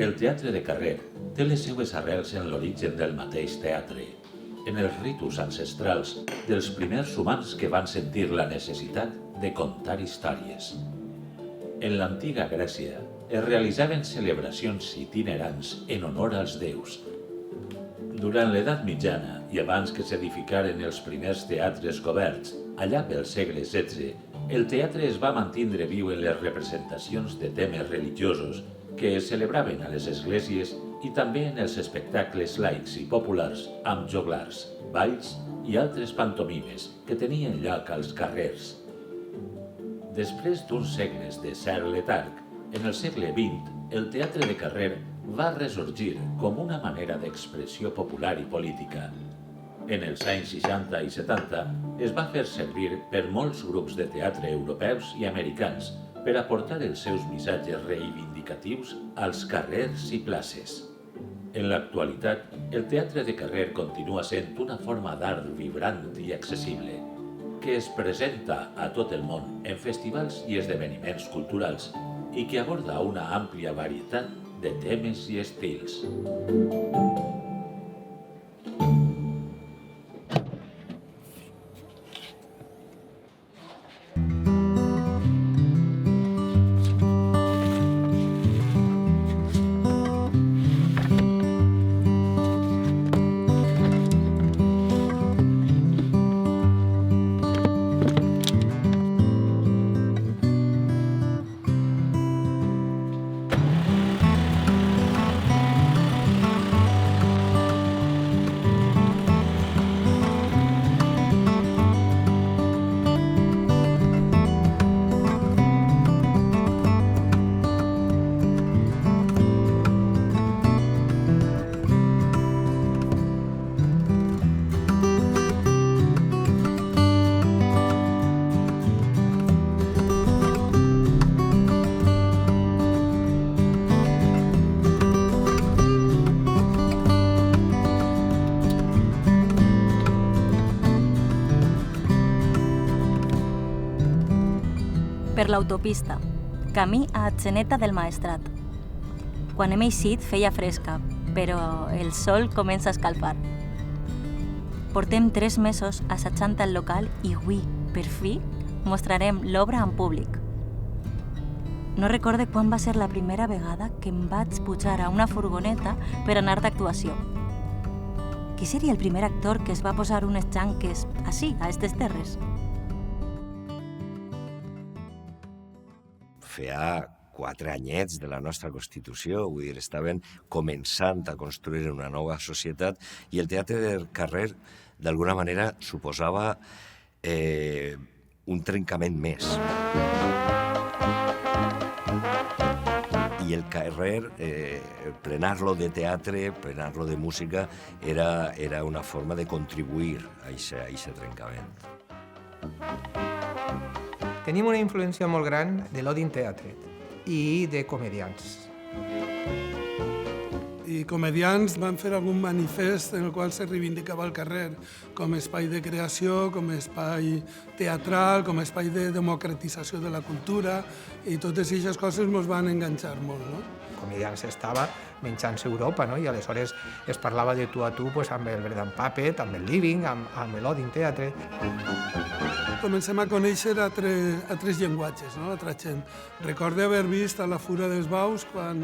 El teatre de carrer té les seues arrels en l'origen del mateix teatre, en els ritus ancestrals dels primers humans que van sentir la necessitat de contar històries. En l'antiga Grècia es realitzaven celebracions itinerants en honor als déus. Durant l'edat mitjana i abans que s'edificaren els primers teatres coberts, allà pel segle XVI, el teatre es va mantindre viu en les representacions de temes religiosos que es celebraven a les esglésies i també en els espectacles laics i populars amb joglars, balls i altres pantomimes que tenien lloc als carrers. Després d'uns segles de cert letarg, en el segle XX, el teatre de carrer va ressorgir com una manera d'expressió popular i política. En els anys 60 i 70 es va fer servir per molts grups de teatre europeus i americans per aportar els seus missatges reivindicatius als carrers i places. En l'actualitat, el teatre de carrer continua sent una forma d'art vibrant i accessible, que es presenta a tot el món en festivals i esdeveniments culturals i que aborda una àmplia varietat de temes i estils. Per l'autopista, camí a Atzeneta del Maestrat. Quan hem eixit feia fresca, però el sol comença a escalfar. Portem 3 mesos assajant al local i avui, per fi, mostrarem l'obra en públic. No recorde quan va ser la primera vegada que em vaig pujar a una furgoneta per anar d'actuació. Qui seria el primer actor que es va posar unes xanques així, a estes terres? Feia 4 anyets de la nostra Constitució, vull dir, estaven començant a construir una nova societat i el teatre del carrer, d'alguna manera, suposava un trencament més. I el carrer, plenar-lo de teatre, plenar-lo de música, era una forma de contribuir a aquest trencament. Tenim una influència molt gran de l'Odin Teatre i de comedians. I comedians van fer algun manifest en el qual se reivindicava el carrer com a espai de creació, com a espai teatral, com a espai de democratització de la cultura, i totes aquestes coses ens van enganxar molt, no? Comedians estava menjant-se Europa, no? I aleshores es parlava de tu a tu pues, amb el Bread and Puppet, amb el Living, amb l'Odin Teatre. Comencem a conèixer altres llenguatges, no? Altra gent. Recordo haver vist a la Fura dels Baus quan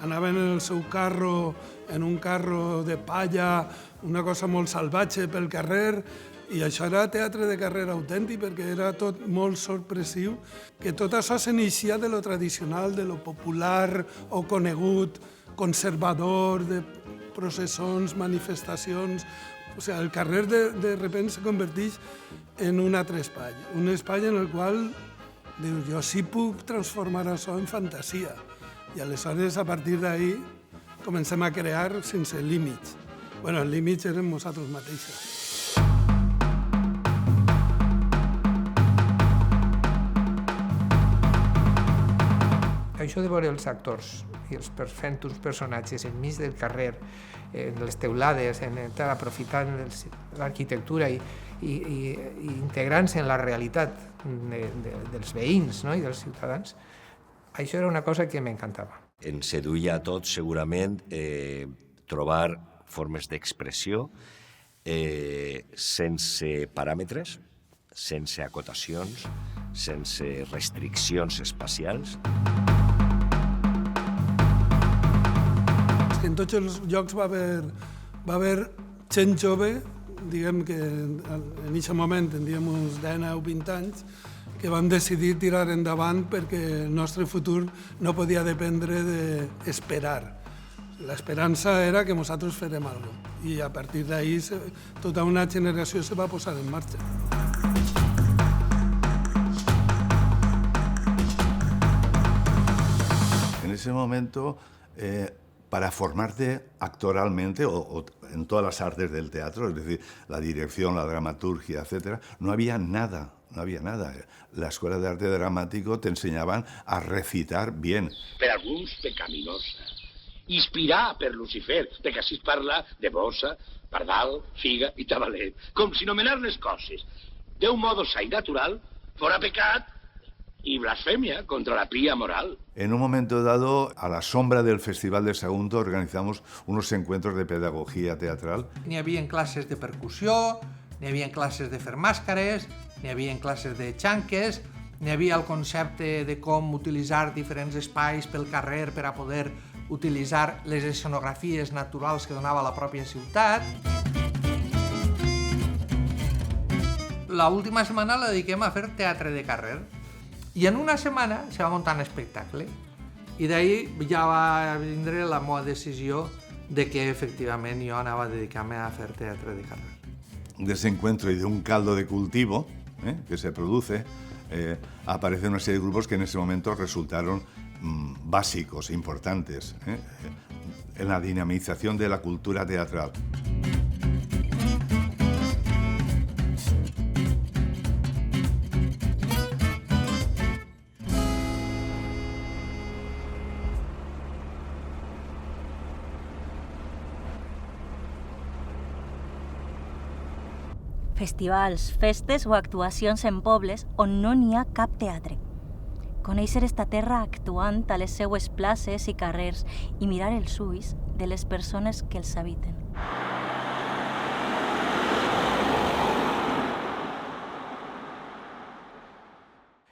anaven en el seu carro, en un carro de palla, una cosa molt salvatge pel carrer, i això era teatre de carrer autèntic perquè era tot molt sorpressiu, que tot això s'inicia de lo tradicional, de lo popular o conegut, conservador, de processons, manifestacions. O sigui, el carrer de repente se converteix en un altre espai, un espai en el qual dius, jo sí puc transformar això en fantasia. I aleshores, a partir d'ahí, comencem a crear sense límits. Bueno, els límits eren nosaltres mateixos. Això de veure els actors i els fent uns personatges enmig del carrer, en les teulades, aprofitant l'arquitectura i integrant-se en la realitat dels veïns, no? I dels ciutadans, això era una cosa que m'encantava. Ens seduïa a tots, segurament, trobar formes d'expressió sense paràmetres, sense acotacions, sense restriccions espacials. En tots els llocs va haver gent jove, diguem que en aquest moment tindríem uns 10 o 20 anys, que vam decidir tirar endavant perquè el nostre futur no podia dependre d'esperar. L'esperança era que nosaltres farem alguna cosa i a partir d'ahí tota una generació se va posar en marxa. En ese momento, para formarte actoralmente o en todas las artes del teatro, es decir, la dirección, la dramaturgia, etc., no había nada. No había nada. La Escuela de Arte Dramático te enseñaban a recitar bien. Per alguns pecaminosa, inspirar per Lucifer, perquè així es parla de bossa, pardal, figa i tabalet, com si nomenar les coses d'un modo sai natural fora pecat y blasfemia contra la pía moral. En un momento dado, a la sombra del Festival de Sagunto, organizamos unos encuentros de pedagogía teatral. N'hi havia classes de percussió, n'hi havia classes de fer màscares, n'hi havia classes de xanques, n'hi havia el concepte de com utilitzar diferents espais pel carrer per a poder utilitzar les escenografies naturals que donava la pròpia ciutat. L'última setmana la dediquem a fer teatre de carrer i en una setmana se va muntar un espectacle i d'ahir ja va vindre la meva decisió de que efectivament jo anava a dedicar-me a fer teatre de carrer. De ese encuentro y de un caldo de cultivo que se produce, aparecen una serie de grupos que en ese momento resultaron básicos, importantes, en la dinamización de la cultura teatral. Festivals, festes o actuacions en pobles on no n'hi ha cap teatre. Conèixer esta terra actuant a les seues places i carrers i mirar els ulls de les persones que els habiten.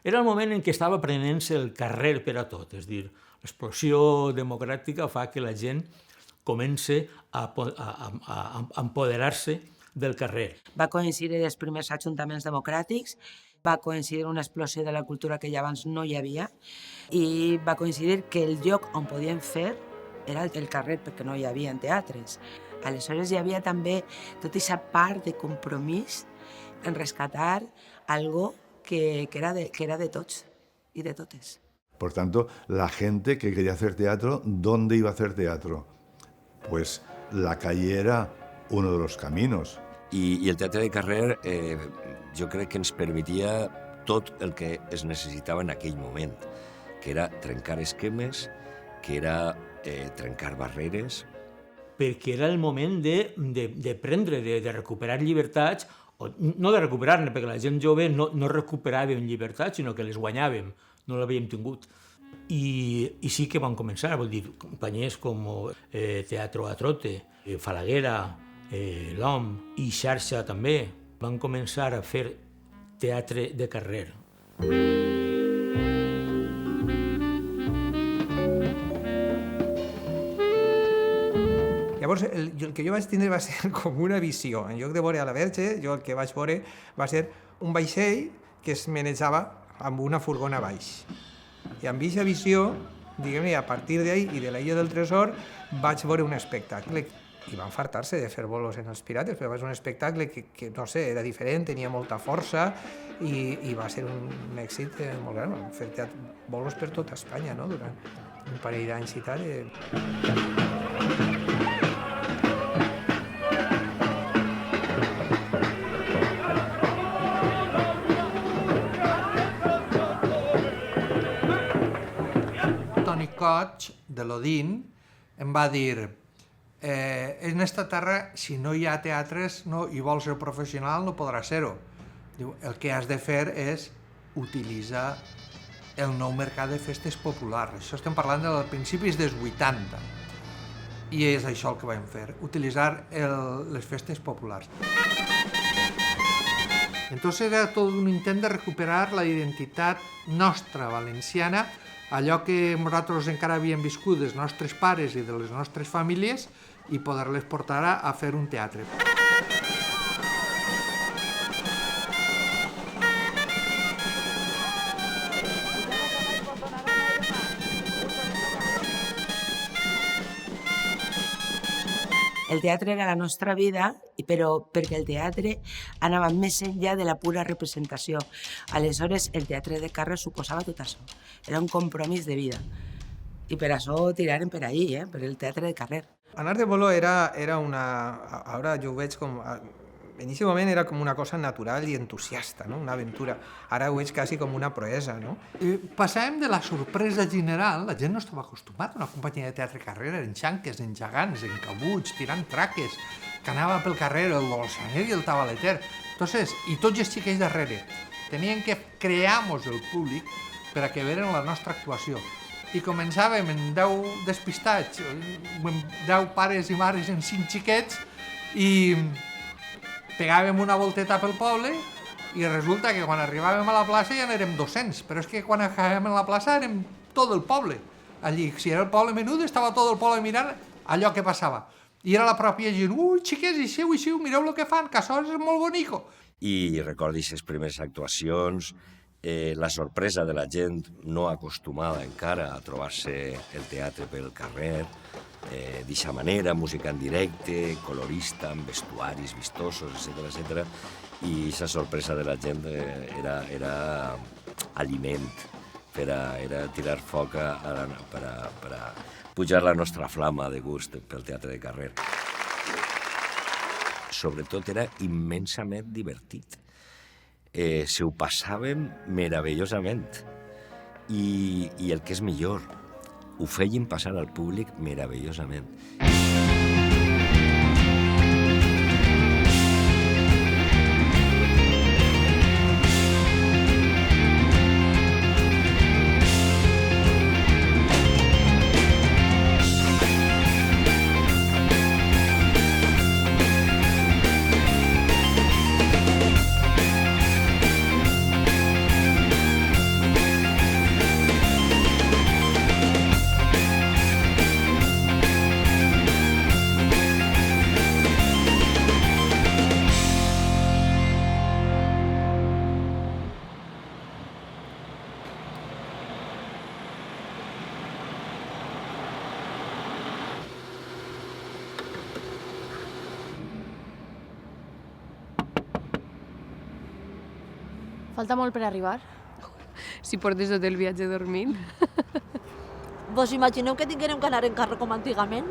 Era el moment en què estava prenent-se el carrer per a tot, és a dir, l'explosió democràtica fa que la gent comenci a empoderar-se del carrer. Va coincidir els primers ajuntaments democràtics, va coincidir una explosió de la cultura que ja abans no hi havia i va coincidir que el lloc on podien fer era el carrer perquè no hi havia teatres. Aleshores hi havia també tota aquesta part de compromís en rescatar algo que era de tots y de totes. Por tanto, la gente que quería hacer teatro, ¿dónde iba a hacer teatro? Pues la calle era uno de los caminos. I el teatre de carrer jo crec que ens permetia tot el que es necessitava en aquell moment, que era trencar esquemes, que era trencar barreres. Perquè era el moment de prendre, de recuperar llibertats, no de recuperar-ne, perquè la gent jove no recuperàvem llibertats, sinó que les guanyàvem, no l'havíem tingut. I sí que van començar, vol dir, companyies com Teatro a Trote, Falaguera, l'OM i Xarxa també, van començar a fer teatre de carrer. Llavors, el que jo vaig tindre va ser com una visió. En lloc de veure a la Verge, jo el que vaig veure va ser un vaixell que es manejava amb una furgona a baix. I amb aquesta visió, diguem-ne, a partir d'ahí i de la Illa del Tresor, vaig veure un espectacle. I van fartar-se de fer bolos en els Pirates, però va ser un espectacle que no sé, era diferent, tenia molta força i va ser un èxit molt gran. Vam fer bolos per tota Espanya, no?, durant un parell d'anys i tal. Toni Coig, de l'Odin, em va dir: en esta terra, si no hi ha teatres i vols ser professional, no podràs ser-ho. Diu, el que has de fer és utilitzar el nou mercat de festes populars. Això estem parlant dels principis dels 80. I és això el que vam fer, utilitzar les festes populars. Entonces era tot un intent de recuperar la identitat nostra valenciana, allò que nosaltres encara havíem viscut dels nostres pares i de les nostres famílies, i poder-les portar a fer un teatre. El teatre era la nostra vida, però perquè el teatre anava més enllà de la pura representació. Aleshores, el teatre de carrer suposava tot això. Era un compromís de vida. I per això tiraren per ahí, per el teatre de carrer. Anar de bolo era una... Ara jo ho veig com... En aquest moment era com una cosa natural i entusiasta, no? Una aventura. Ara ho veig quasi com una proesa, no? Passàvem de la sorpresa general, la gent no estava acostumada a una companyia de teatre carrer, en xanques, en gegants, en cabuts, tirant traques, que anava pel carrer el dolçaner i el tabaleter. Entonces, i tots els xiquets darrere. Tenien que crear-nos el públic per a que veren la nostra actuació. I començàvem en 10 despistats, 10 pares i mares en 5 xiquets, i pegàvem una volteta pel poble i resulta que quan arribàvem a la plaça ja n'érem 200, però és que quan acabàvem a la plaça érem tot el poble. Allí, si era el poble menut, estava tot el poble mirant allò que passava. I era la pròpia gent, ui, xiquets, ixiu, mireu el que fan, que això és molt bonico. I recordo aquestes primeres actuacions, la sorpresa de la gent no acostumada encara a trobar-se el teatre pel carrer, d'aquesta manera, música en directe, colorista, amb vestuaris vistosos, etc. I aquesta sorpresa de la gent era aliment, era tirar foc per a pujar la nostra flama de gust pel teatre de carrer. Sobretot era immensament divertit. Se ho passàvem meravellosament. I el que és millor, ho feien passar al públic meravellosament. Falta molt per arribar. Si portes tot el viatge dormint. Vos imagineu que tinguérem que anar en carro com antigament?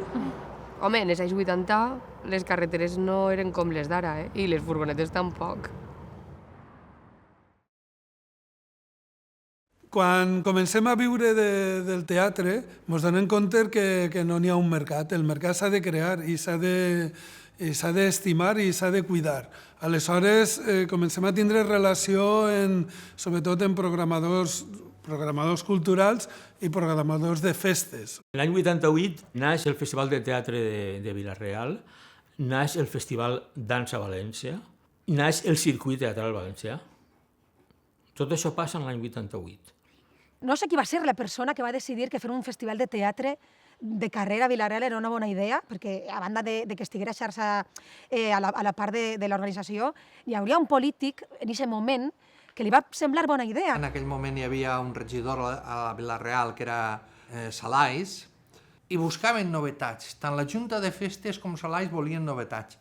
Home, en els anys 80 les carreteres no eren com les d'ara, i les furgonetes tampoc. Quan comencem a viure del teatre, ens donem compte que no n'hi ha un mercat. El mercat s'ha de crear i s'ha d'estimar i s'ha de cuidar. Aleshores, comencem a tindre relació, sobretot en programadors culturals i programadors de festes. L'any 88 naix el Festival de Teatre de Vila-real, naix el Festival Dansa València, naix el Circuit Teatral Valencià. Tot això passa en l'any 88. No sé qui va ser la persona que va decidir que fer un festival de teatre de carrera a Vila-real era una bona idea, perquè a banda de que estiguera xarxa a la part de l'organització, hi hauria un polític en aquest moment que li va semblar bona idea. En aquell moment hi havia un regidor a Vila-real que era Salais, i buscaven novetats. Tant la Junta de Festes com Salais volien novetats.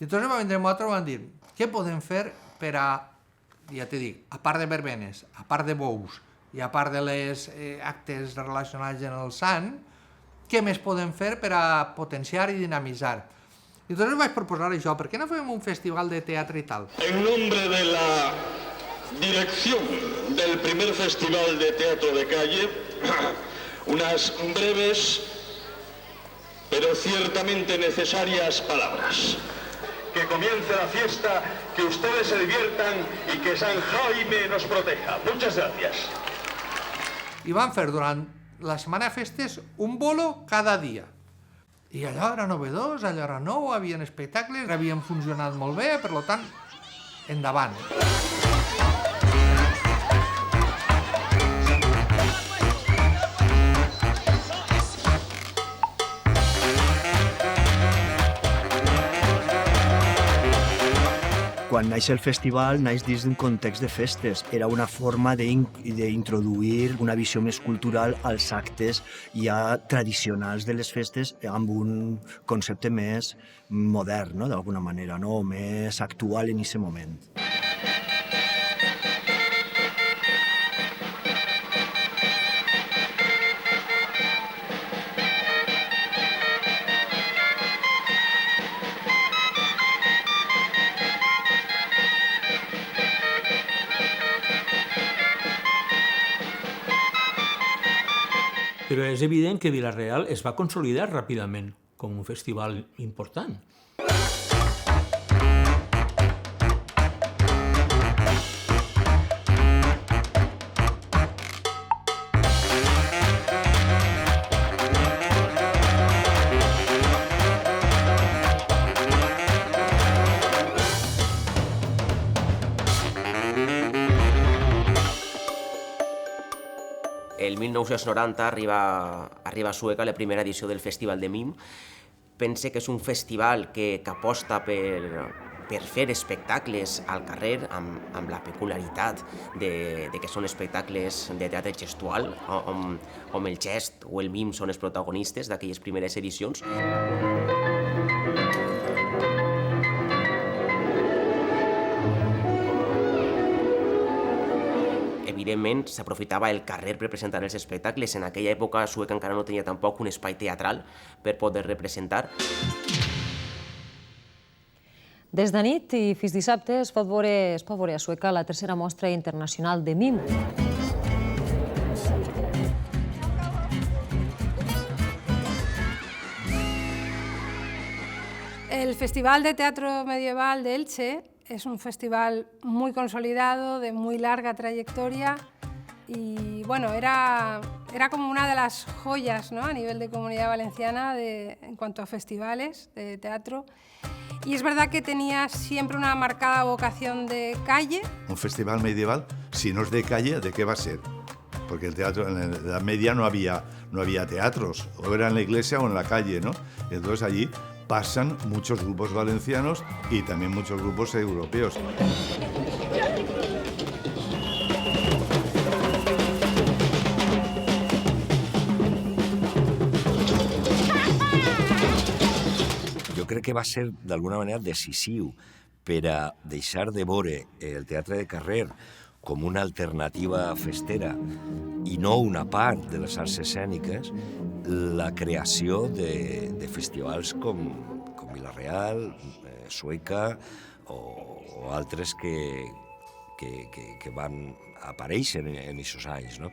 I llavors va vindre amb nosaltres i van dir, què podem fer per a, ja t'he dit, a part de verbenes, a part de bous i a part de les actes relacionats amb el sant, què més podem fer per a potenciar i dinamitzar? I llavors vaig proposar això, per què no fem un festival de teatre i tal? En nombre de la dirección del primer Festival de Teatro de Calle, unas breves pero ciertamente necesarias palabras. Que comience la fiesta, que ustedes se diviertan y que San Jaime nos proteja. Muchas gracias. i van fer durant la setmana de festes un bolo cada dia. I allò era novedós, allò era nou, havien espectacles, havien funcionat molt bé, per tant, endavant. Quan naix el festival, naix dins d'un context de festes. Era una forma d'introduir una visió més cultural als actes ja tradicionals de les festes amb un concepte més modern, no? D'alguna manera, no? O més actual en aquest moment. Però és evident que Vila-real es va consolidar ràpidament com un festival important. El 1990 arriba a Sueca la primera edició del Festival de Mim. Pense que és un festival que aposta per fer espectacles al carrer amb la peculiaritat de que són espectacles de teatre gestual, on el gest o el mim són els protagonistes d'aquelles primeres edicions. Evidentment, s'aprofitava el carrer per presentar els espectacles. En aquella època, Sueca encara no tenia tampoc un espai teatral per poder representar. Des de nit i fins dissabte es pot veure a Sueca la tercera mostra internacional de mim. El Festival de Teatro Medieval de Elche es un festival muy consolidado, de muy larga trayectoria y bueno, era como una de las joyas, ¿no?, a nivel de Comunidad Valenciana en cuanto a festivales de teatro. Y es verdad que tenía siempre una marcada vocación de calle. Un festival medieval, si no es de calle, ¿de qué va a ser? Porque el teatro, en la Edad Media no había teatros, o era en la iglesia o en la calle, ¿no? Entonces allí pasan muchos grupos valencianos y también muchos grupos europeos. Jo crec que va ser d'alguna manera decisiu per a deixar de veure el teatre de carrer com una alternativa festera i no una part de les arts escèniques, la creació de festivals com Vila-real, Sueca o altres que van aparèixer en aquests anys, no?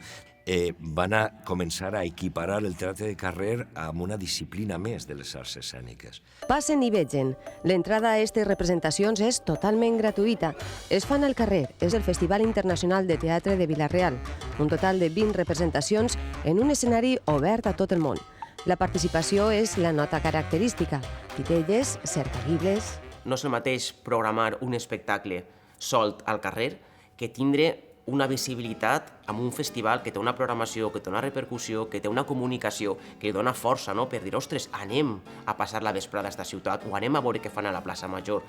Van a començar a equiparar el teatre de carrer amb una disciplina més de les arts escèniques. Passen i vegen. L'entrada a aquestes representacions és totalment gratuïta. Es fan al carrer. És el Festival Internacional de Teatre de Vila-real. Un total de 20 representacions en un escenari obert a tot el món. La participació és la nota característica. Titelles, cercavibles... No és el mateix programar un espectacle solt al carrer que tindre una visibilitat amb un festival que té una programació, que té una repercussió, que té una comunicació, que dona força, no?, per dir, ostres, anem a passar la vesprada a esta ciutat o anem a veure què fan a la plaça Major.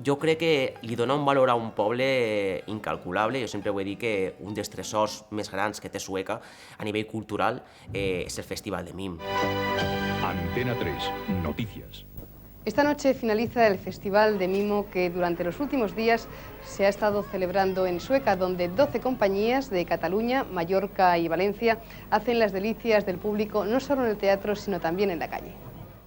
Jo crec que li dona un valor a un poble incalculable. Jo sempre ho he dit que un dels tresors més grans que té Sueca a nivell cultural és el Festival de Mim. Antena 3, Noticias. Esta noche finaliza el Festival de Mimo que durante los últimos días se ha estado celebrando en Sueca, donde 12 compañías de Cataluña, Mallorca y Valencia hacen las delicias del público no solo en el teatro, sino también en la calle.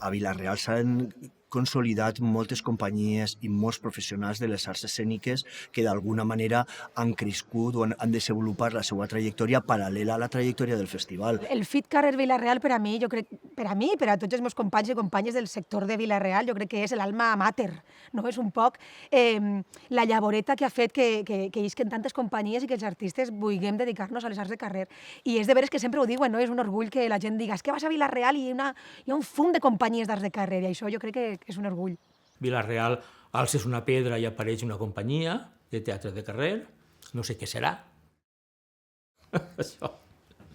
A Vila-real s'han consolidat moltes companyies i molts professionals de les arts escèniques que d'alguna manera han crescut o han desenvolupat la seva trajectòria paral·lela a la trajectòria del festival. El FIT Carrer Vila-real per a mi, jo crec, per a mi i per a tots els meus companys i companyes del sector de Vila-real, jo crec que és l'alma mater, no? És un poc la llavoreta que ha fet que isquen tantes companyies i que els artistes vulguem dedicar-nos a les arts de carrer. I és de veres que sempre ho diuen, no? És un orgull que la gent diga és que vas a Vila-real i hi ha un fum de companyies d'arts de carrer, i això jo crec que és un orgull. Vila-real alces una pedra i apareix una companyia de teatre de carrer, no sé què serà. Això.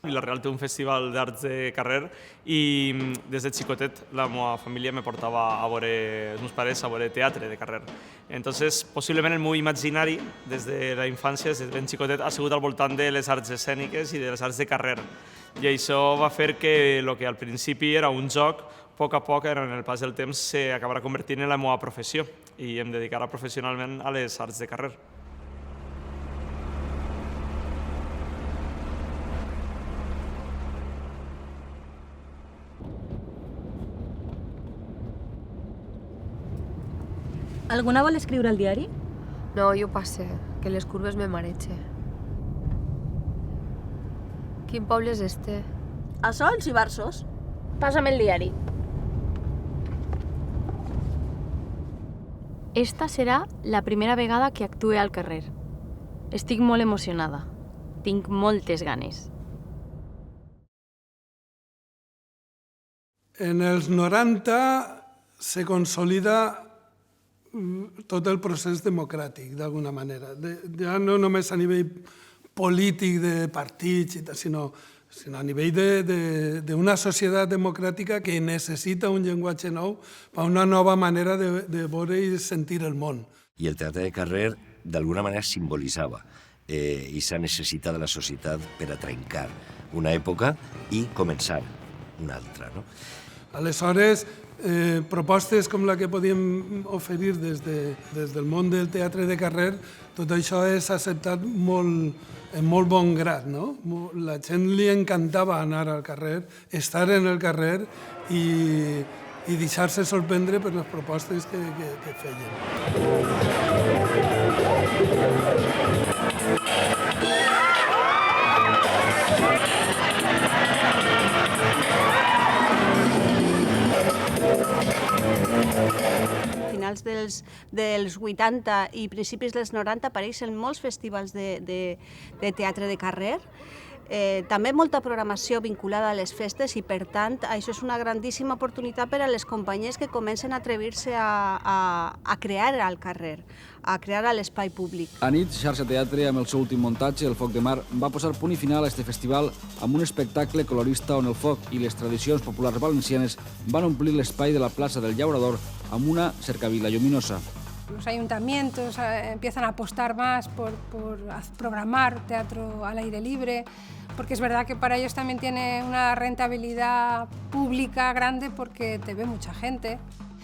Vila-real té un festival d'arts de carrer i des de xicotet la meva família me portava a veure, els meus pares, a veure teatre de carrer. Entonces, possiblement el meu imaginari des de la infància, des de ben xicotet, ha sigut al voltant de les arts escèniques i de les arts de carrer. I això va fer que el que al principi era un joc, a poc, en el pas del temps, s'acabarà convertint en la meva professió i em dedicarà professionalment a les arts de carrer. Alguna vol escriure al diari? No, jo passe, que les curves me mareche. Quin poble és este? A Sols i Barsos. Pásame el diari. Esta serà la primera vegada que actue al carrer. Estic molt emocionada. Tinc moltes ganes. En els 90 se consolida tot el procés democràtic, d'alguna manera. Ja no només a nivell polític de partits, sinó a nivell d'una societat democràtica que necessita un llenguatge nou per una nova manera de veure i sentir el món. I el teatre de carrer, d'alguna manera, simbolitzava aquesta necessitat de la societat per a trencar una època i començar una altra, no? Aleshores, propostes com la que podíem oferir des del món del teatre de carrer, tot això és acceptat en molt bon grat, no? La gent li encantava anar al carrer, estar en el carrer i deixar-se sorprendre per les propostes que feien. Finals dels 80 i principis dels 90 apareixen molts festivals de teatre de carrer, també molta programació vinculada a les festes i, per tant, això és una grandíssima oportunitat per a les companyies que comencen a atrevir-se a crear al carrer, a crear a l'espai públic. A nit, Xarxa Teatre, amb el seu últim muntatge, El foc de mar, va posar punt i final a aquest festival amb un espectacle colorista on el foc i les tradicions populars valencianes van omplir l'espai de la plaça del Llaurador amb una cercavila lluminosa. Los ayuntamientos empiezan a apostar más por programar teatro al aire libre, porque es verdad que para ellos también tiene una rentabilidad pública grande porque te ve mucha gente.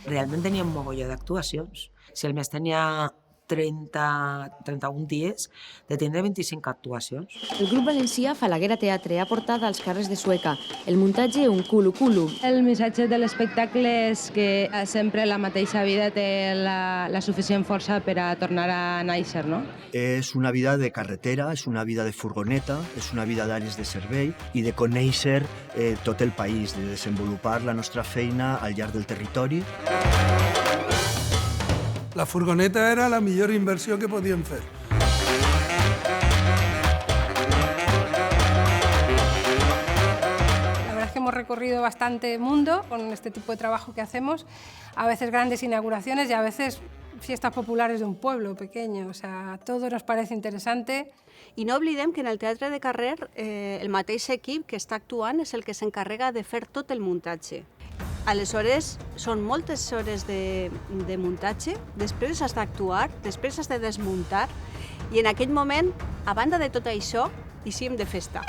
Realment tenia un mogolló d'actuacions. Si el mes tenia 31 dies, de tindre 25 actuacions. El grup valencià Falaguera Teatre ha portat als carrers de Sueca el muntatge Un culo culo. El missatge de l'espectacle és que sempre la mateixa vida té la suficient força per a tornar a néixer, no? És una vida de carretera, és una vida de furgoneta, és una vida d'àrees de servei i de conèixer tot el país, de desenvolupar la nostra feina al llarg del territori. La furgoneta era la millor inversió que podíem fer. La verdad es que hemos recorrido bastante mundo con este tipo de trabajo que hacemos, a veces grandes inauguraciones y a veces fiestas populares de un pueblo pequeño, o sea, todo nos parece interesante. I no oblidem que en el teatre de carrer el mateix equip que està actuant és el que s'encarrega de fer tot el muntatge. Aleshores, són moltes hores de muntatge, després has d'actuar, després has de desmuntar, i en aquell moment, a banda de tot això, eixim de festa.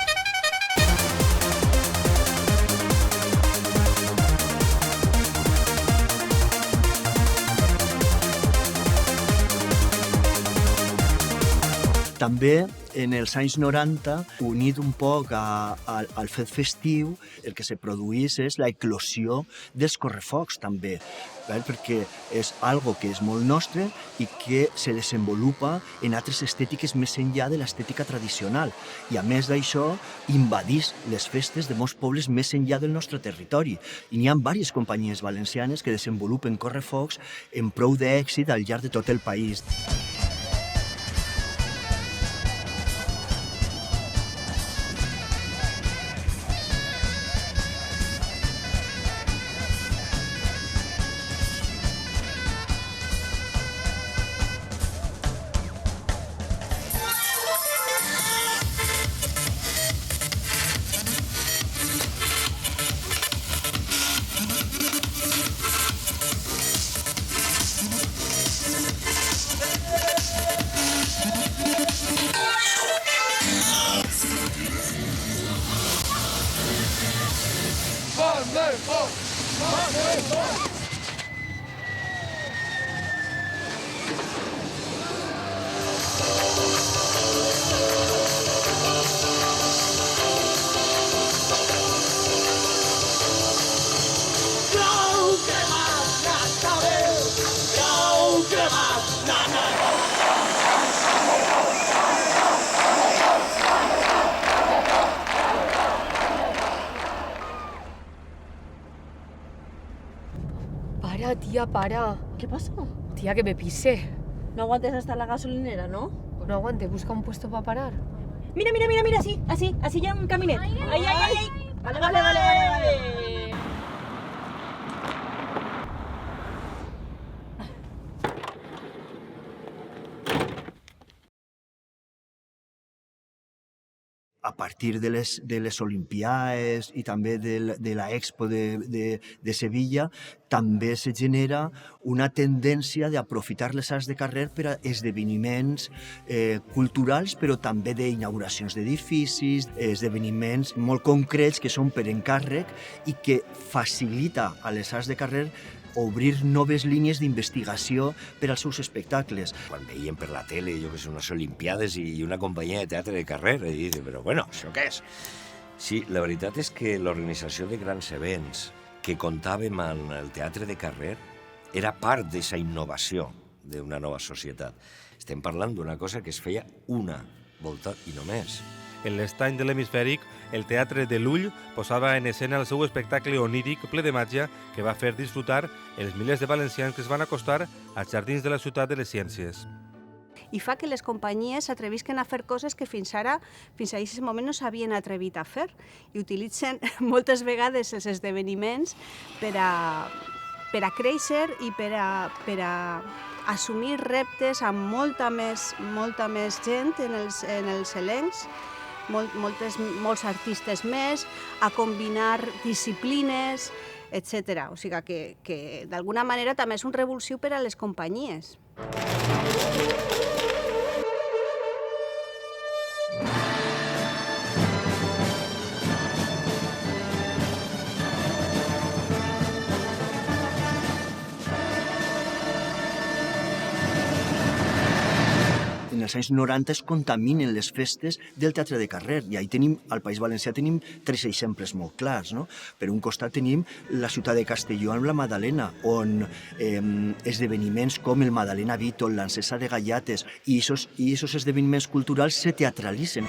També en els anys 90, unit un poc al fet festiu, el que se produís és la eclosió dels correfocs també, perquè és algo que és molt nostre i que se desenvolupa en altres estètiques més enllà de l'estètica tradicional. I a més d'això, invadís les festes de molts pobles més enllà del nostre territori. I n'hi ha diverses companyies valencianes que desenvolupen correfocs en prou d'èxit al llarg de tot el país. Para, tía, para. ¿Qué pasó? Tía, que me pise. No aguantes hasta la gasolinera, ¿no? Pues no aguante, busca un puesto para parar. Mira, así ya un caminet. ¡Ay! Vale. A partir de les Olimpiades i també de l'Expo de Sevilla, també se genera una tendència d'aprofitar les arts de carrer per a esdeveniments culturals, però també d'inauguracions d'edificis, esdeveniments molt concrets que són per encàrrec i que facilita a les arts de carrer obrir noves línies d'investigació per als seus espectacles. Quan veiem per la tele, jo que sé, unes Olimpiades i una companyia de teatre de carrer, i dic, però bueno, això què és? Sí, la veritat és que l'organització de grans events que comptàvem amb el teatre de carrer era part d'aquesta innovació d'una nova societat. Estem parlant d'una cosa que es feia una volta i només. En l'estany de l'hemisfèric, el Teatre de l'Ull posava en escena el seu espectacle oníric ple de màgia que va fer disfrutar els milers de valencians que es van acostar als jardins de la ciutat de les ciències. I fa que les companyies s'atrevisquen a fer coses que fins a aquest moment no s'havien atrevit a fer i utilitzen moltes vegades els esdeveniments per a créixer i per a assumir reptes amb molta més gent en els elencs, molts artistes més, a combinar disciplines, etc. O sigui que d'alguna manera també és un revulsiu per a les companyies. En els anys 90 es contaminen les festes del teatre de carrer i al País Valencià tenim 3 exemples molt clars. No? Per un costat tenim la ciutat de Castelló amb la Madalena, on esdeveniments com el Madalena Beatle, l'Encesa de Gallates i aquests esdeveniments culturals se teatralitzen.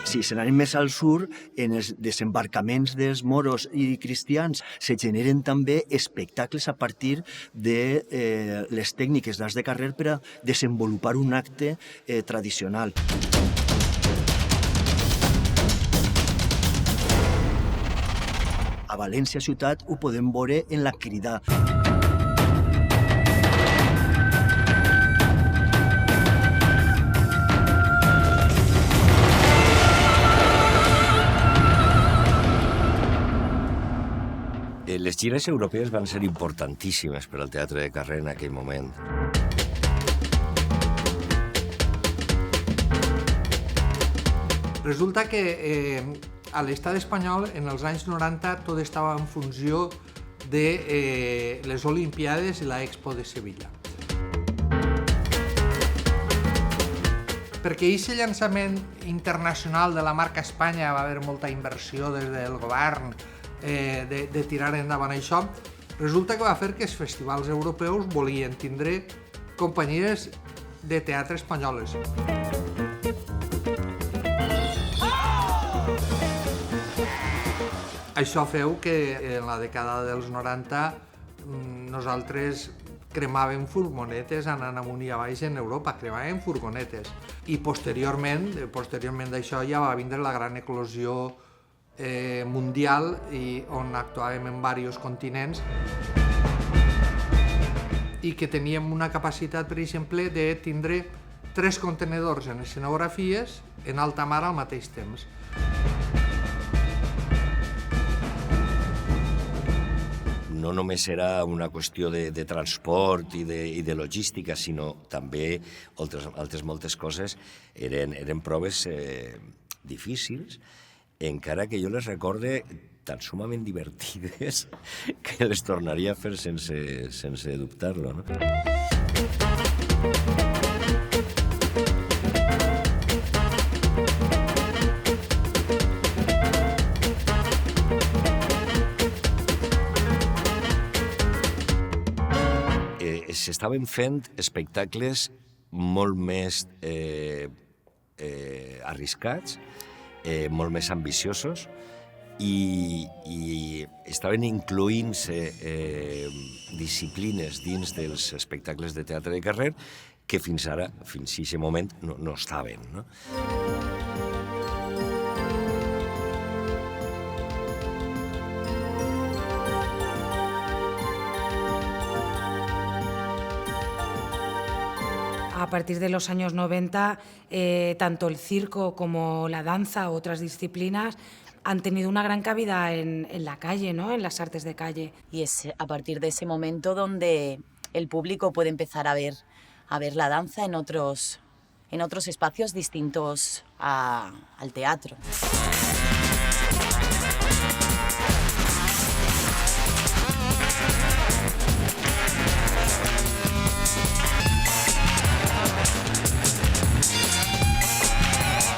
Si se n'anem més al sur, en els desembarcaments dels moros i cristians se generen també espectacles a partir de les tècniques d'arts de carrer per a desenvolupar un acte tradicional. A València ciutat ho podem veure en la Cridà. Les gires europees van ser importantíssimes per al teatre de carrer en aquell moment. Resulta que a l'estat espanyol, en els anys 90, tot estava en funció de les Olimpiades i l'Expo de Sevilla. perquè aquest llançament internacional de la marca Espanya va haver molta inversió des del govern de tirar endavant això, resulta que va fer que els festivals europeus volien tindre companyies de teatre espanyoles. Això feu que en la dècada dels 90 nosaltres cremàvem furgonetes anant amunt i avall en Europa, cremàvem furgonetes. I posteriorment d'això ja va vindre la gran eclosió mundial on actuàvem en diversos continents i que teníem una capacitat, per exemple, de tindre 3 contenedors en escenografies en alta mar al mateix temps. No només era una qüestió de transport i de logística, sinó també altres moltes coses. Eren proves difícils, encara que jo les recorde tan sumament divertides que les tornaria a fer sense dubtar-lo, no? S'estaven fent espectacles molt més arriscats, molt més ambiciosos, i estaven incloent-se disciplines dins dels espectacles de teatre de carrer que fins ara, fins a aquest moment, no estaven, no? A partir de los años 90, tanto el circo como la danza u otras disciplinas han tenido una gran cabida en la calle, ¿no? En las artes de calle. Y es a partir de ese momento donde el público puede empezar a ver la danza en otros espacios distintos al teatro.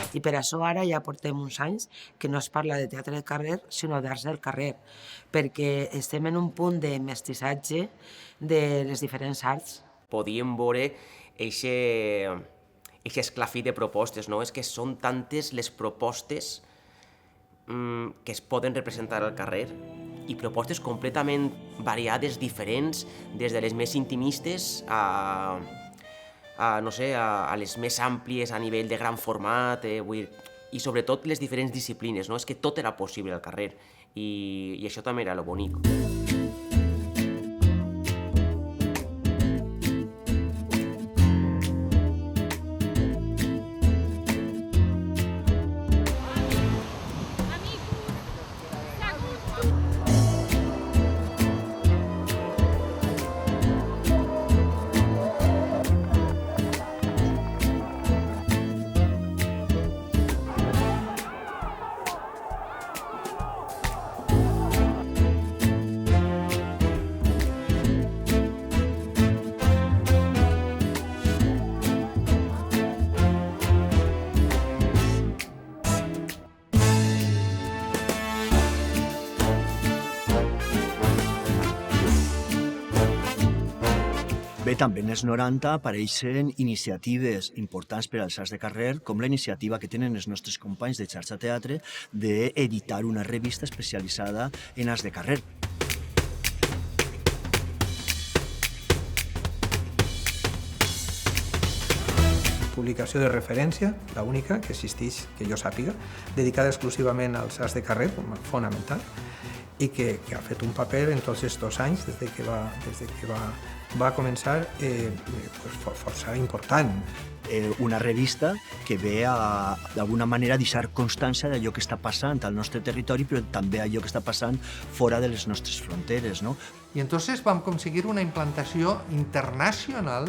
I per això ara ja portem uns anys que no es parla de teatre de carrer, sinó d'arts del carrer, perquè estem en un punt de mestissatge de les diferents arts. Podíem veure aquest esclafit de propostes, no? És que són tantes les propostes que es poden representar al carrer i propostes completament variades, diferents, des de les més intimistes a les més àmplies a nivell de gran format, i sobretot les diferents disciplines, no? És que tot era possible al carrer i això també era lo bonic. Bé, també en els 90 apareixen iniciatives importants per als arts de carrer, com la iniciativa que tenen els nostres companys de Xarxa Teatre d'editar una revista especialitzada en arts de carrer. Publicació de referència, l'única que existeix, que jo sàpiga, dedicada exclusivament als arts de carrer, fonamental, i que ha fet un paper en tots aquests anys, des que va començar, força important. Una revista que ve a, d'alguna manera, deixar constància d'allò que està passant al nostre territori, però també allò que està passant fora de les nostres fronteres, no? I entonces vam aconseguir una implantació internacional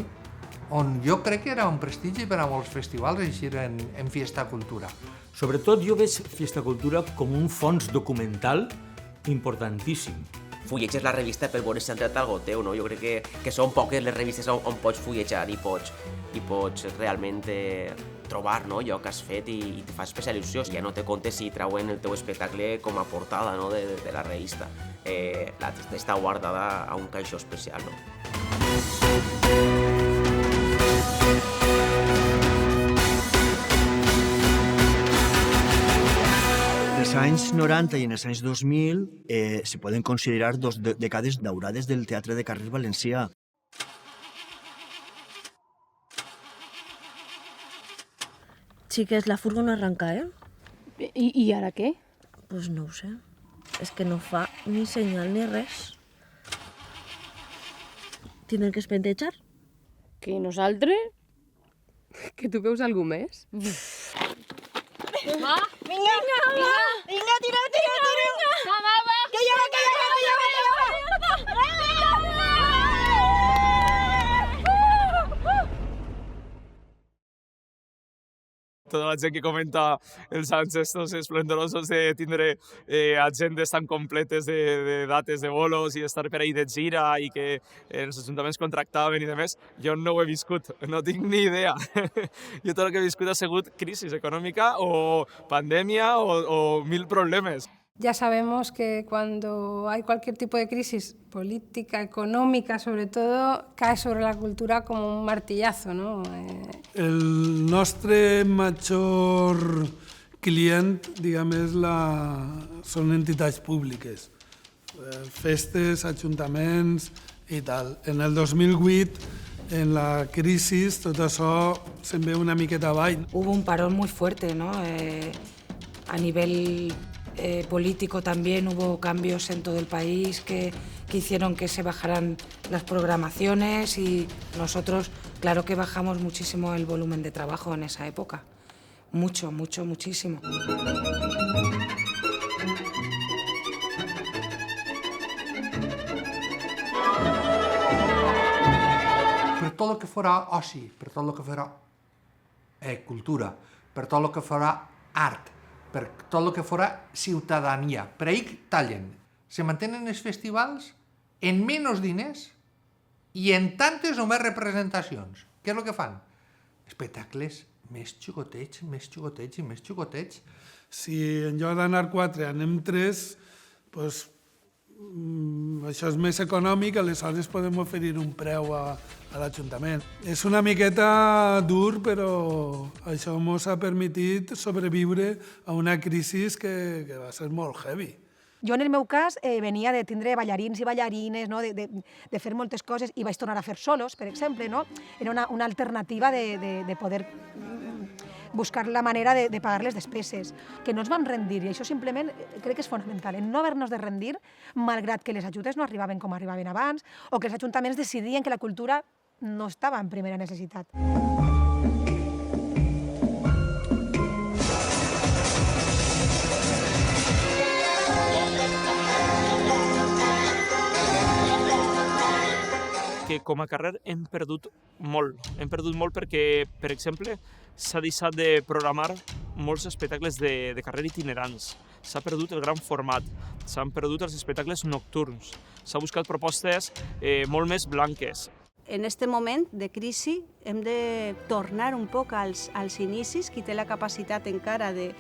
on jo crec que era un prestigi per a molts festivals eixir en Fiesta Cultura. Sobretot jo veig Fiesta Cultura com un fons documental importantíssim. fulleges la revista per veure si ha entrat algo teu, no? Jo crec que són poques les revistes on pots fullejar i pots realment trobar, no, allò que has fet i te fa especial il·lusió. Ja no te comptes si trauen el teu espectacle com a portada, no, de la revista. Està guardada a un caixó especial, no? En els anys 90 i en els anys 2000 se poden considerar dos dècades daurades del teatre de carrer valencià. Xiques, la furgo no arranca, ¿eh? ¿Y ahora qué? Pues no ho sé. És que no fa ni senyal ni res. Tindrem que espentejar? ¿Que nosaltres? Que tu veus algú més? Va, vinga, tira! Va! Que ja va! Tota la gent que comenta els anys estos esplendorosos de tindre agendes tan completes de dates de bolos i estar per ahí de gira i que els ajuntaments contractaven i demés, jo no ho he viscut, no tinc ni idea. Jo tot el que he viscut ha sigut crisi econòmica o pandèmia o mil problemes. Ya sabemos que cuando hay cualquier tipo de crisis política, económica, sobre todo, cae sobre la cultura como un martillazo, ¿no? El nostre major client, diguem, són entitats públiques, festes, ajuntaments i tal. En el 2008, en la crisi, tot això se'n ve una miqueta avall. Hubo un parón muy fuerte, ¿no? A nivel político también hubo cambios en todo el país que hicieron que se bajaran las programaciones y nosotros, claro que bajamos muchísimo el volumen de trabajo en esa época. Muchísimo. Per tot el que farà oci, per tot el que farà cultura, per tot el que farà art, per tot el que farà ciutadania. Per ahí tallen. Se mantenen els festivals en menys diners i en tantes o més representacions. Què és el que fan? Espectacles més xicotets. Si en lloc d'anar 4 anem 3, doncs això és més econòmic, aleshores podem oferir un preu a l'Ajuntament. És una miqueta dur, però això ens ha permitit sobreviure a una crisi que va ser molt heavy. Jo, en el meu cas, venia de tindre ballarins i ballarines, no? de fer moltes coses, i vaig tornar a fer solos, per exemple. No? Era una alternativa de poder buscar la manera de pagar les despeses, que no ens vam rendir, i això simplement crec que és fonamental, en no haver-nos de rendir, malgrat que les ajudes no arribaven com arribaven abans, o que els ajuntaments decidien que la cultura no estava en primera necessitat. Que com a carrer hem perdut molt perquè, per exemple, s'ha deixat de programar molts espectacles de carrer itinerants. S'ha perdut el gran format, s'han perdut els espectacles nocturns, s'ha buscat propostes molt més blanques. En aquest moment de crisi hem de tornar un poc als inicis, qui té la capacitat encara de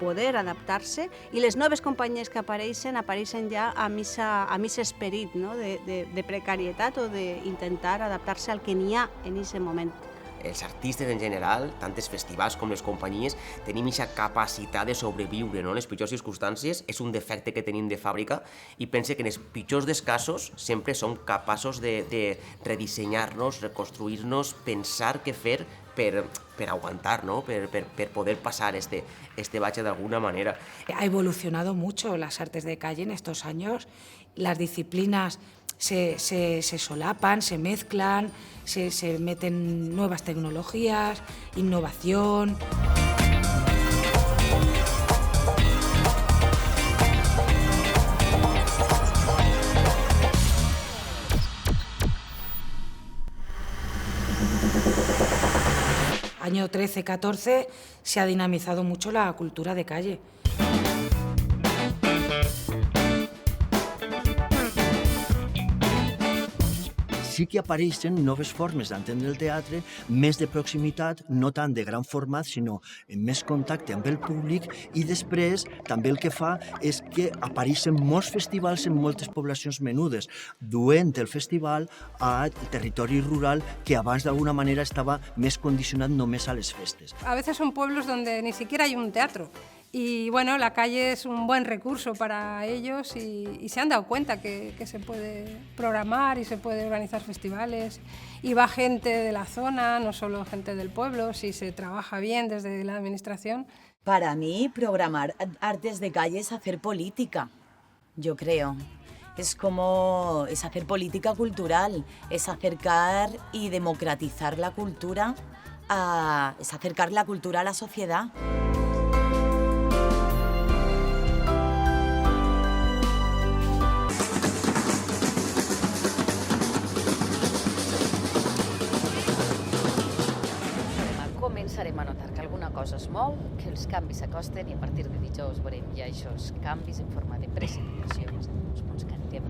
poder adaptar-se, i les noves companyies que apareixen ja amb aquest esperit, no? de precarietat o d'intentar adaptar-se al que n'hi ha en aquest moment. Els artistes en general, tant els festivals com les companyies, tenim aquesta capacitat de sobreviure, no? En les pitjors circumstàncies és un defecte que tenim de fàbrica i pense que en els pitjors dels casos sempre som capaços de redissenyar-nos, reconstruir-nos, pensar què fer per aguantar, ¿no? Per poder pasar este bache de alguna manera. Ha evolucionado mucho las artes de calle en estos años. Las disciplinas se solapan, se mezclan, se meten nuevas tecnologías, innovación. Año 13-14 se ha dinamizado mucho la cultura de calle. sí que apareixen noves formes d'entendre el teatre, més de proximitat, no tant de gran format, sinó en més contacte amb el públic, i després també el que fa és que apareixen molts festivals en moltes poblacions menudes, duent el festival a territori rural que abans d'alguna manera estava més condicionat només a les festes. A veces son pueblos donde ni siquiera hay un teatro. Y bueno, la calle es un buen recurso para ellos y se han dado cuenta que se puede programar y se puede organizar festivales y va gente de la zona, no solo gente del pueblo, si se trabaja bien desde la administración. Para mí, programar artes de calle es hacer política, yo creo. Es hacer política cultural, es acercar y democratizar la cultura, es acercar la cultura a la sociedad. Començarem a notar que alguna cosa es mou, que els canvis s'acosten i a partir de dijous veurem ja aquests canvis en forma de precipitacions, uns punts que anirem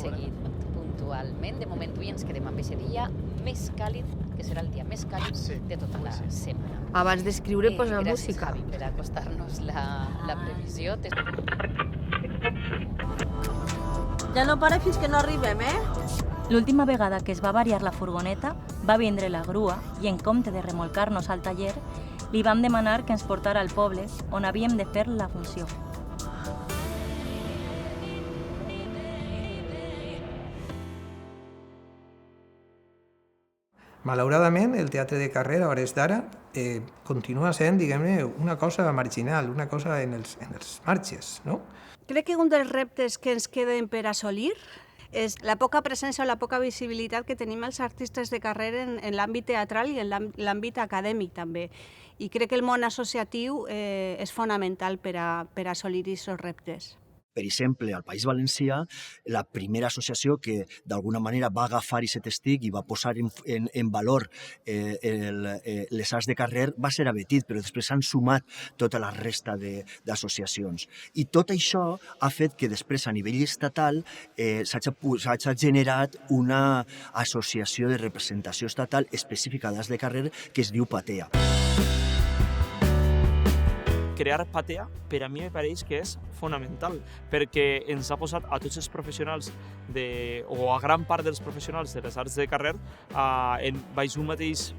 seguint puntualment. De moment avui ens quedem amb aquest dia més càlid, que serà el dia més càlid de tota la setmana. Abans d'escriure, posa música. Gràcies, Javi, per acostar-nos la previsió. Ja no para fins que no arribem, L'última vegada que es va variar la furgoneta, va vindre la grua i en compte de remolcar-nos al taller, li vam demanar que ens portara al poble on havíem de fer la funció. Malauradament, el teatre de carrer, a hores d'ara, continua sent, diguem-ne, una cosa marginal, una cosa en els marges, no? Crec que un dels reptes que ens queden per assolir és la poca presència o la poca visibilitat que tenim els artistes de carrer en l'àmbit teatral i en l'àmbit acadèmic també. I crec que el món associatiu és fonamental per assolir aquests reptes. Per exemple, al País Valencià, la primera associació que d'alguna manera va agafar aquest estic i va posar en valor les arts de carrer va ser Abetit, però després s'han sumat tota la resta d'associacions. I tot això ha fet que després a nivell estatal s'hagi generat una associació de representació estatal específica d'arts de carrer que es diu Patea. Crear Patea, per a mi me pareix que és fonamental, perquè ens ha posat a tots els professionals, o a gran part dels professionals de les arts de carrer, baix un mateix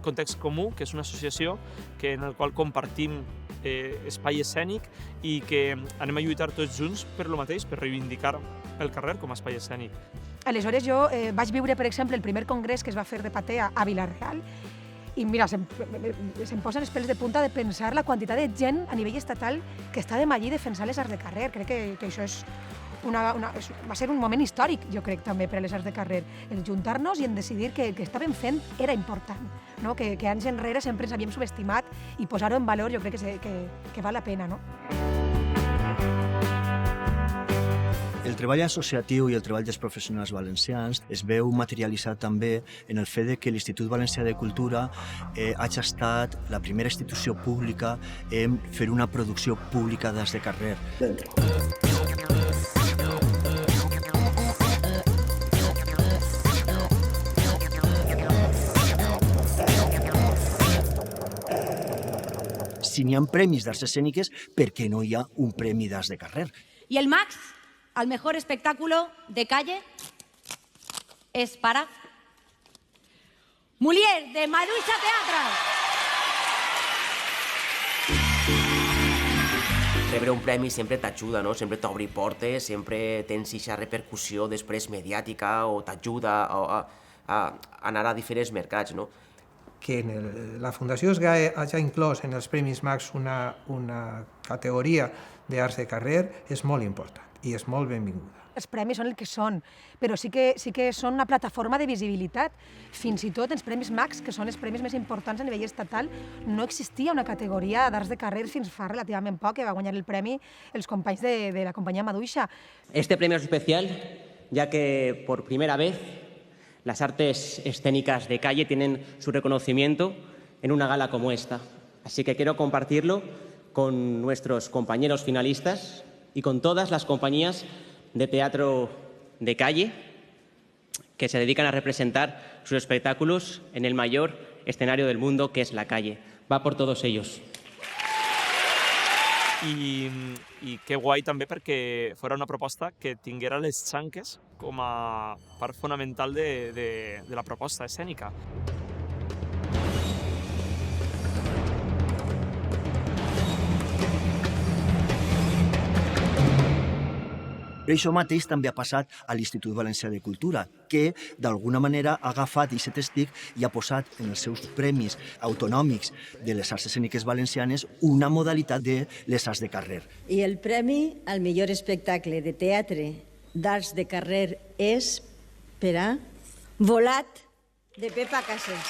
context comú, que és una associació en la qual compartim espai escènic i que anem a lluitar tots junts per lo mateix, per reivindicar el carrer com a espai escènic. Aleshores jo vaig viure, per exemple, el primer congrés que es va fer de Patea a Vila-real i mira, se'm posen els pèls de punta de pensar la quantitat de gent a nivell estatal que està demà allí defensant les arts de carrer. Crec que això va ser un moment històric, jo crec, també per a les arts de carrer. El juntar-nos i en decidir que el que estàvem fent era important, no? Que anys enrere sempre ens havíem subestimat i posar-ho en valor jo crec que val la pena, no? El treball associatiu i el treball dels professionals valencians es veu materialitzat també en el fet que l'Institut Valencià de Cultura hagi estat la primera institució pública en fer una producció pública d'arts de carrer. Si n'hi ha premis d'arts escèniques, per què no hi ha un premi d'arts de carrer? Y el Max al mejor espectáculo de calle es para Mulier, de Maduixa Teatre. Rebre un premi sempre t'ajuda, no? Sempre t'obri portes, sempre tens aquesta repercussió després mediàtica o t'ajuda a anar a diferents mercats, no? Que la Fundació SGAE hagi inclòs en els Premis Max una categoria d'arts de carrer és molt important i és molt benvinguda. Els premis són el que són, però sí que són una plataforma de visibilitat. Fins i tot els Premis Max, que són els premis més importants a nivell estatal, no existia una categoria d'arts de carrer fins fa relativament poc, que va guanyar el premi els companys de la companyia Maduixa. Este premio es especial, ya que por primera vez las artes escénicas de calle tienen su reconocimiento en una gala como esta. Así que quiero compartirlo con nuestros compañeros finalistas y con todas las compañías de teatro de calle que se dedican a representar sus espectáculos en el mayor escenario del mundo, que es la calle. Va por todos ellos. I que guai també perquè fora una proposta que tinguera les xanques com a part fonamental de la proposta escènica. Això mateix també ha passat a l'Institut Valencià de Cultura, que d'alguna manera ha agafat aquest testic i ha posat en els seus premis autonòmics de les arts escèniques valencianes una modalitat de les arts de carrer. I el premi al millor espectacle de teatre d'arts de carrer és per a Volat, de Pepa Casas.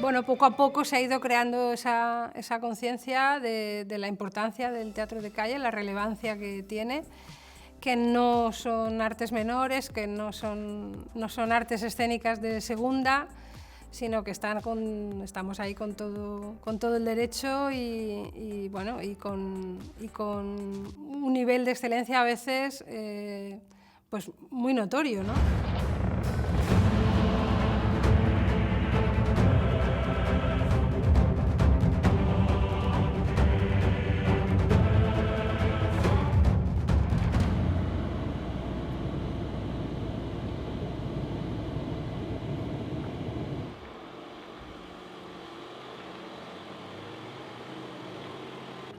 Bueno, poco a poco se ha ido creando esa conciencia de la importancia del teatro de calle, la relevancia que tiene, que no son artes menores, que no son artes escénicas de segunda, sino que estamos ahí con todo el derecho y con un nivel de excelencia a veces pues muy notorio, ¿no?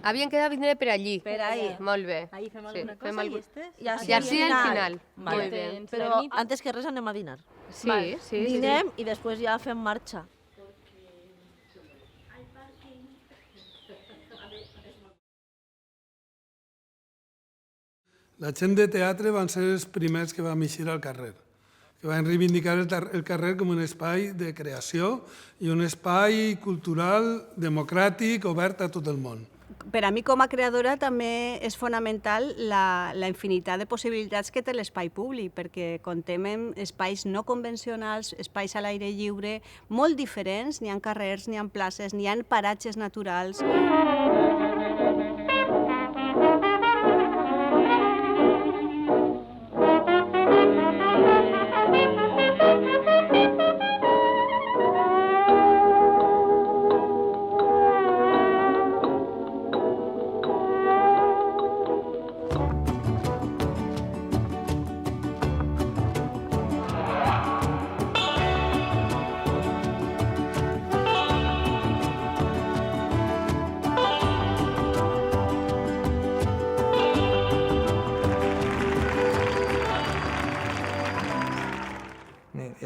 Havien quedat vindre per allí. Per ahí. Molt bé. Ahí fem alguna cosa i estes? I així al final. Molt bé. Però antes que res anem a dinar. Sí. Dinem i després ja fem marxa. La gent de teatre van ser els primers que vam eixir al carrer, que van reivindicar el carrer com un espai de creació i un espai cultural, democràtic, obert a tot el món. Per a mi, com a creadora, també és fonamental la infinitat de possibilitats que té l'espai públic, perquè contem amb espais no convencionals, espais a l'aire lliure, molt diferents, n'hi ha carrers, n'hi ha places, n'hi ha paratges naturals.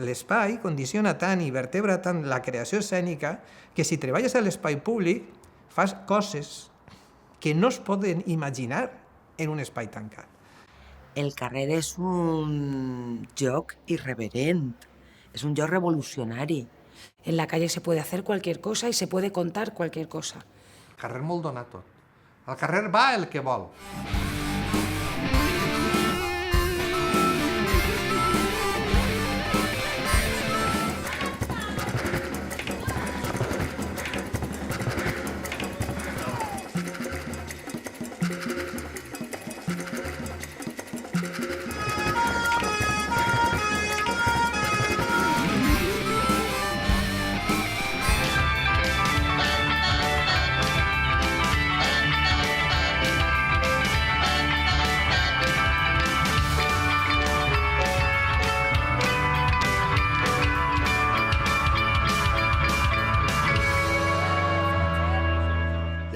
L'espai condiciona tant i vertebra tant la creació escènica que si treballes a l'espai públic fas coses que no es poden imaginar en un espai tancat. El carrer és un lloc irreverent, es un lloc revolucionari. En la calle se puede hacer cualquier cosa y se puede contar cualquier cosa. El carrer molt dona tot. Al carrer va el que vol.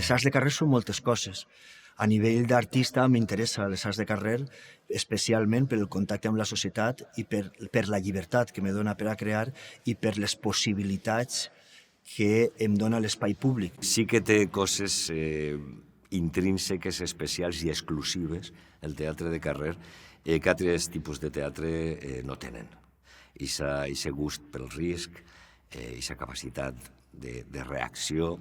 Les arts de carrer són moltes coses. A nivell d'artista m'interessa les arts de carrer, especialment per el contacte amb la societat i per la llibertat que me dona per a crear i per les possibilitats que em dona l'espai públic. Sí que té coses intrínseques, especials i exclusives, el teatre de carrer, que altres tipus de teatre no tenen. Ixe gust pel risc, ixa capacitat de reacció,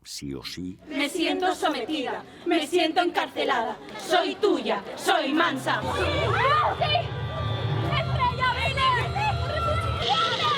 sí o sí. Me siento sometida, me siento encarcelada. Soy tuya, soy mansa. ¡Sí! ¡Estrella Vélez! ¡Refugiada!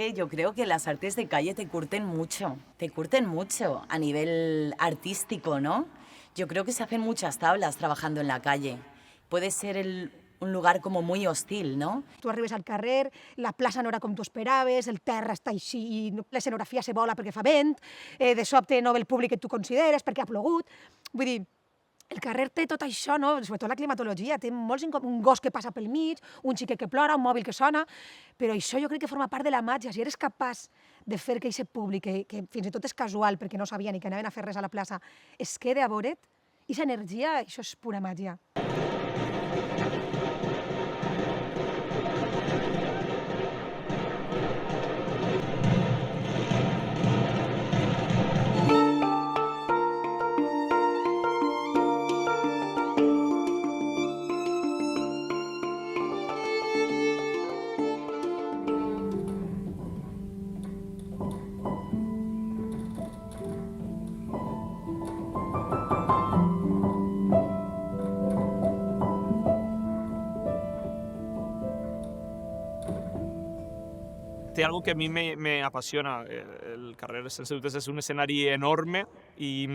que yo creo que las artes de calle te curten mucho a nivel artístico, ¿no? Yo creo que se hacen muchas tablas trabajando en la calle. Puede ser un lugar como muy hostil, no? Tu arribes al carrer, la plaça no era com tu esperaves, el terra està així, l'escenografia se vola perquè fa vent, de sobte no ve el públic que tu consideres perquè ha plogut. Vull dir, el carrer té tot això, no? Sobretot la climatologia, té un gos que passa pel mig, un xiquet que plora, un mòbil que sona, però això jo crec que forma part de la màgia. Si eres capaç de fer que aquest públic, que fins i tot és casual perquè no sabia ni que anaven a fer res a la plaça, es quede a veure't, aquesta energia, això és pura màgia. Té algo que a mi me apasiona. El carrer, sense dubtes, és un escenari enorme i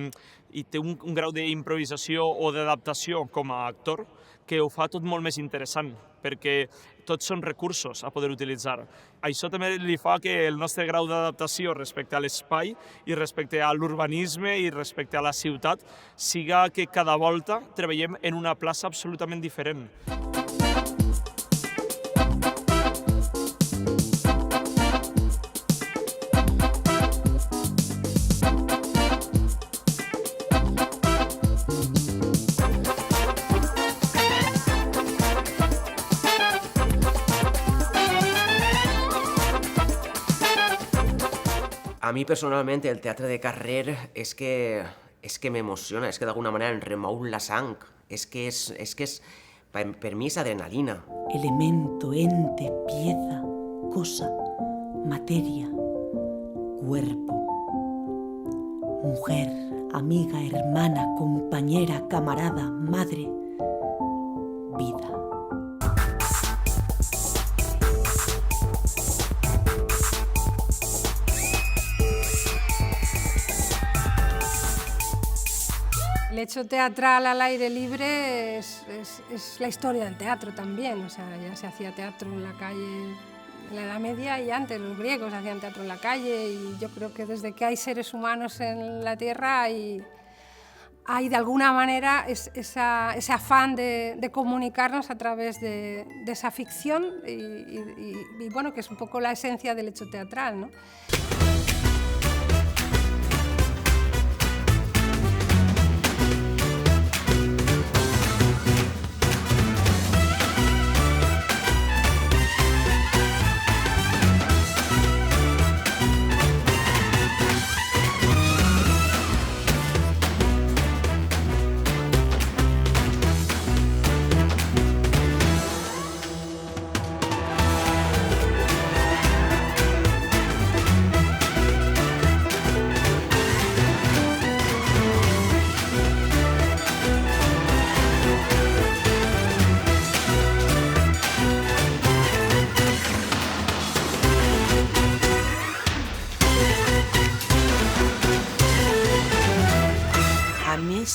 té un grau d'improvisació o d'adaptació com a actor que ho fa tot molt més interessant, perquè tots són recursos a poder utilitzar. Això també li fa que el nostre grau d'adaptació respecte a l'espai i respecte a l'urbanisme i respecte a la ciutat siga que cada volta treballem en una plaça absolutament diferent. A mi personalment el teatre de carrer és que m'emociona, és que d'alguna manera em remou la sang, és que per mi és adrenalina. Elemento, ente, pieza, cosa, materia, cuerpo, mujer, amiga, hermana, compañera, camarada, madre, vida. El hecho teatral al aire libre es la historia del teatro también, o sea, ya se hacía teatro en la calle en la Edad Media y antes los griegos hacían teatro en la calle y yo creo que desde que hay seres humanos en la Tierra hay de alguna manera ese afán de comunicarnos a través de esa ficción y bueno, que es un poco la esencia del hecho teatral, ¿no?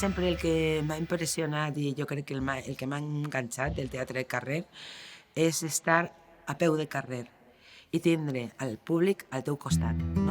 Sempre el que m'ha impressionat i jo crec que el que m'ha enganxat del teatre de carrer és estar a peu de carrer i tindre el públic al teu costat, no?